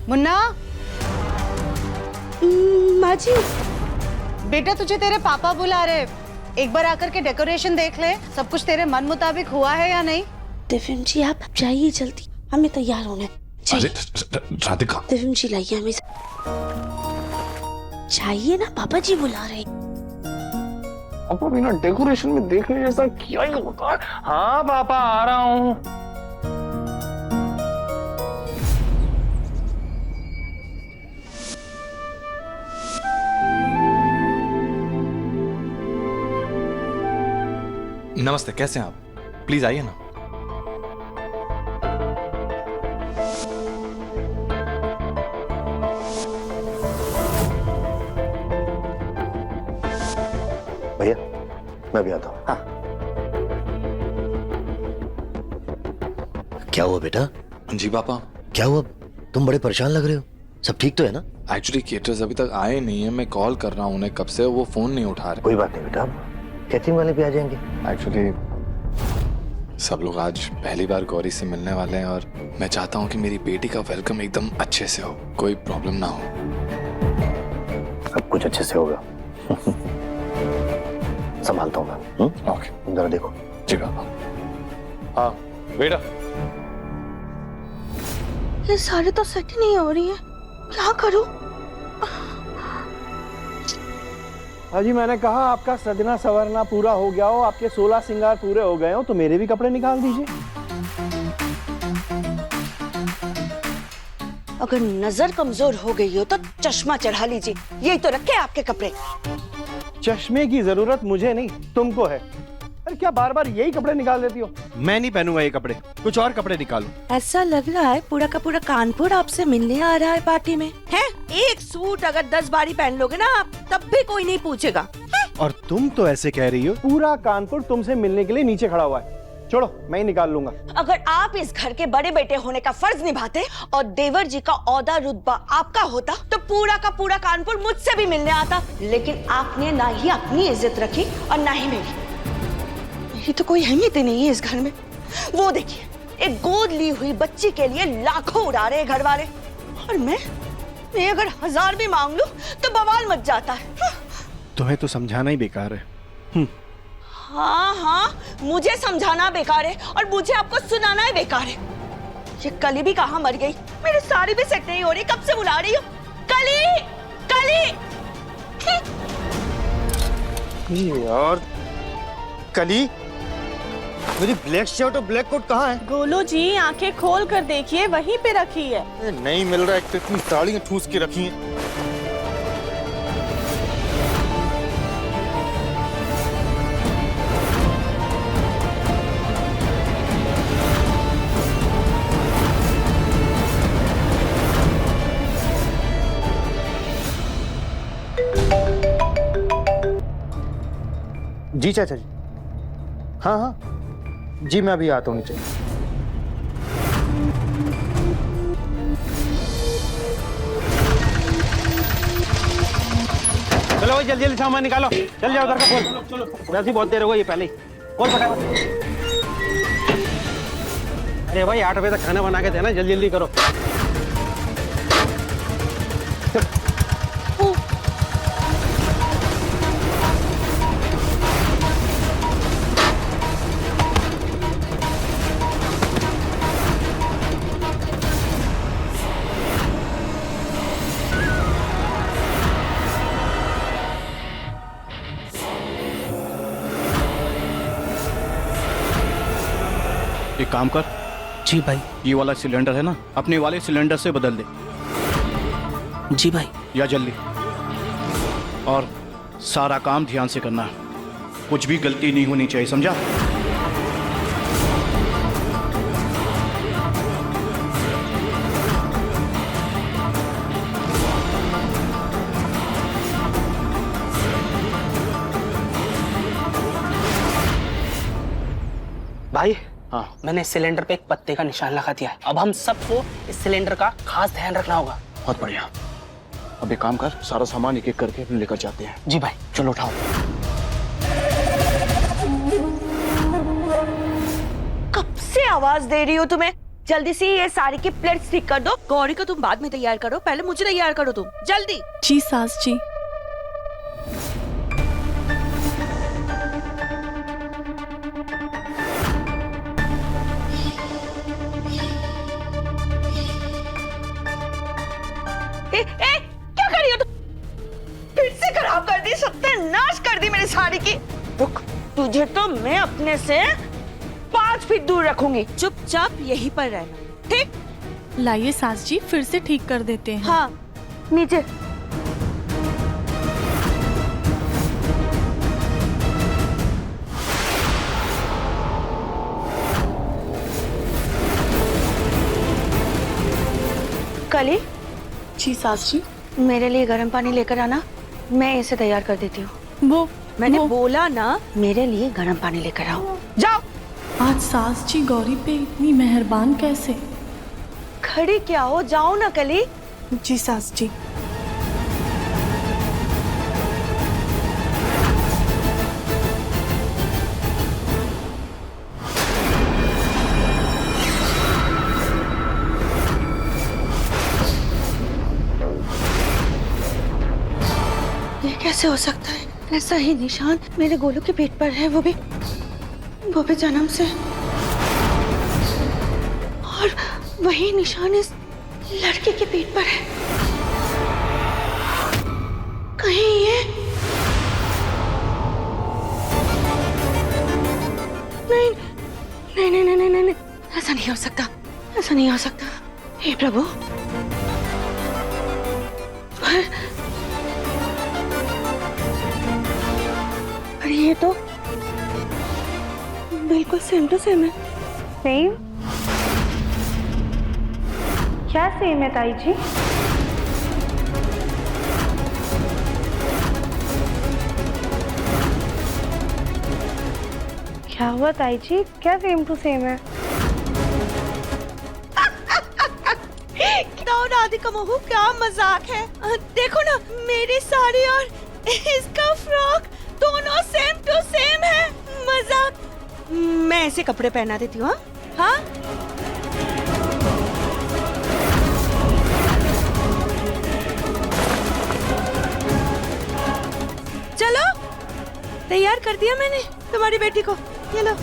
मुन्ना। माँ जी। बेटा तुझे तेरे पापा बुला रहे, एक बार आकर के डेकोरेशन देख ले, सब कुछ तेरे मन मुताबिक हुआ है या नहीं। दिव्यम जी आप जाइए जल्दी, हमें तैयार होना है। राधिका। दिव्यम जी लाइए हमें, चाहिए ना, पापा जी बुला रहे। पापा बिना डेकोरेशन में देखने जैसा क्या ही होता है। हाँ पापा आ रहा हूँ। नमस्ते, कैसे हैं आप? प्लीज आइए ना। भैया मैं भी आता हूँ। हाँ। क्या हुआ बेटा? जी पापा। क्या हुआ? तुम बड़े परेशान लग रहे हो, सब ठीक तो है ना? एक्चुअली केटर्स अभी तक आए नहीं है, मैं कॉल कर रहा हूँ उन्हें कब से, वो फोन नहीं उठा रहे। कोई बात नहीं बेटा, कैटरिंग वाले भी आ जाएंगे। एक्चुअली सब लोग आज पहली बार गौरी से मिलने वाले हैं और मैं चाहता हूँ कि मेरी बेटी का वेलकम एकदम अच्छे से हो, कोई प्रॉब्लम ना हो। सब कुछ अच्छे से होगा। संभालता हूँ मैं। ओके जरा देखो। जी पापा। हाँ बेटा। ये सारे तो सेट नहीं हो रही है, क्या करूं? हाजी मैंने कहा आपका सजना संवरना पूरा हो गया हो, आपके 16 श्रृंगार पूरे हो गए हो, तो मेरे भी कपड़े निकाल दीजिए। अगर नजर कमजोर हो गई हो तो चश्मा चढ़ा लीजिए, यही तो रखे आपके कपड़े। चश्मे की जरूरत मुझे नहीं, तुमको है। अरे क्या बार बार यही कपड़े निकाल देती हो? मैं नहीं पहनूंगा ये कपड़े, कुछ और कपड़े निकालो। ऐसा लग रहा है पूरा का पूरा कानपुर आपसे मिलने आ रहा है पार्टी में। हैं? एक सूट अगर 10 बारी पहन लोगे ना आप, तब भी कोई नहीं पूछेगा। और तुम तो ऐसे कह रही हो, पूरा कानपुर तुमसे मिलने के लिए नीचे खड़ा हुआ है। छोड़ो, मैं ही निकाल लूंगा। अगर आप इस घर के बड़े बेटे होने का फर्ज निभाते और देवर जी का औदा रुतबा आपका होता तो पूरा का पूरा कानपुर मुझसे भी मिलने आता, लेकिन आपने ना ही अपनी इज्जत रखी और ना ही मेरी। मेरी तो कोई अहमियत ही नहीं है इस घर में। वो देखिए, एक गोद ली हुई बच्ची के लिए लाखों उड़ा रहे घर वाले, और मैं अगर 1000 भी मांग लूं तो बवाल मच जाता है। तुम्हें तो समझाना ही बेकार है। हाँ, मुझे समझाना बेकार है और मुझे आपको सुनाना ही बेकार है। ये कली भी कहाँ मर गई? मेरी साड़ी भी सेट नहीं हो रही, कब से बुला रही हो? कली, कली। यार कली, मेरी ब्लैक शर्ट और ब्लैक कोट कहाँ है? गोलू जी आंखें खोल कर देखिए, वहीं पे रखी है। नहीं मिल रहा है, इतनी साड़ियाँ ठूस के रखी हैं। जी चाचा जी। हाँ हाँ जी, मैं अभी आता हूँ नीचे। चलो भाई जल्दी जल्दी सामान निकालो, चल जाओ उधर का खोल। वैसे ही बहुत देर हो गई, ये पहले ही खोल फटाफट। अरे भाई 8 बजे तक खाना बना के देना, जल्दी जल्दी करो। एक काम कर। जी भाई। ये वाला सिलेंडर है ना, अपने वाले सिलेंडर से बदल दे। जी भाई। या जल्दी, और सारा काम ध्यान से करना, कुछ भी गलती नहीं होनी चाहिए, समझा? भाई हाँ। मैंने सिलेंडर पे एक पत्ते का निशान लगा दिया है, अब हम सबको इस सिलेंडर का खास ध्यान रखना होगा। बहुत बढ़िया। अब एक काम कर, सारा सामान एक एक करके लेकर जाते हैं। जी भाई। चलो उठाओ। कब से आवाज दे रही हो तुम्हें, जल्दी से ये साड़ी की प्लेट्स ठीक कर दो। गौरी को तुम बाद में तैयार करो, पहले मुझे तैयार करो तुम, जल्दी। जी सास जी। क्या कर रही हो तुम? फिर से खराब कर दी, सत्यानाश कर दी मेरी साड़ी की। रुक, तुझे तो मैं अपने से 5 फीट दूर रखूंगी। चुपचाप यहीं पर रहना, ठीक? लाइए सास जी, फिर से ठीक कर देते हैं। हाँ, नीचे। कली, जी सास जी। मेरे लिए गर्म पानी लेकर आना, मैं इसे तैयार कर देती हूँ। मैंने बोला ना, मेरे लिए गर्म पानी लेकर आओ, जाओ। आज सास जी गौरी पे इतनी मेहरबान कैसे? खड़ी क्या हो, जाओ ना कली। जी सास जी। ये कैसे हो सकता है? ऐसा ही निशान मेरे गोलू के पेट पर है, वो भी जन्म से, और वही निशान इस लड़के के पेट पर है। कहीं ये नहीं नहीं नहीं नहीं नहीं नहीं, ऐसा नहीं हो सकता, ऐसा नहीं हो सकता। हे प्रभु, पर ये तो बिल्कुल सेम टू सेम है। सेम? क्या सेम है ताई जी? क्या हुआ ताई जी, क्या सेम टू सेम है? राधिका महू, क्या मजाक है। देखो ना, मेरी साड़ी और इसका फ्रॉक दोनों सेम टू सेम है। मजाक। मैं ऐसे कपड़े पहना देती हूँ। हाँ, चलो, तैयार कर दिया मैंने तुम्हारी बेटी को, ये लो।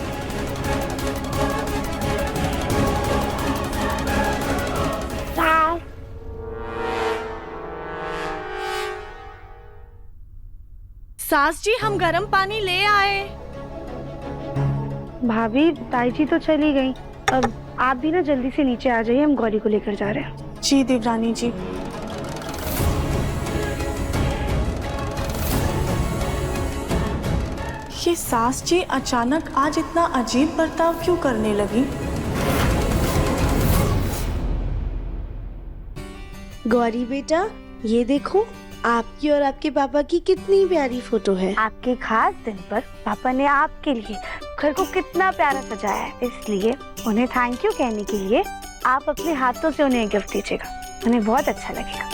सास जी, हम गर्म पानी ले आए। भाभी, ताई जी तो चली गई, अब आप भी ना जल्दी से नीचे आ जाइए, हम गौरी को लेकर जा रहे हैं। जी देवरानी जी। ये सास जी अचानक आज इतना अजीब बर्ताव क्यों करने लगी? गौरी बेटा, ये देखो, आपकी और आपके पापा की कितनी प्यारी फोटो है। आपके खास दिन पर पापा ने आपके लिए घर को कितना प्यारा सजाया है, इसलिए उन्हें थैंक यू कहने के लिए आप अपने हाथों से उन्हें गिफ्ट दीजिएगा, उन्हें बहुत अच्छा लगेगा।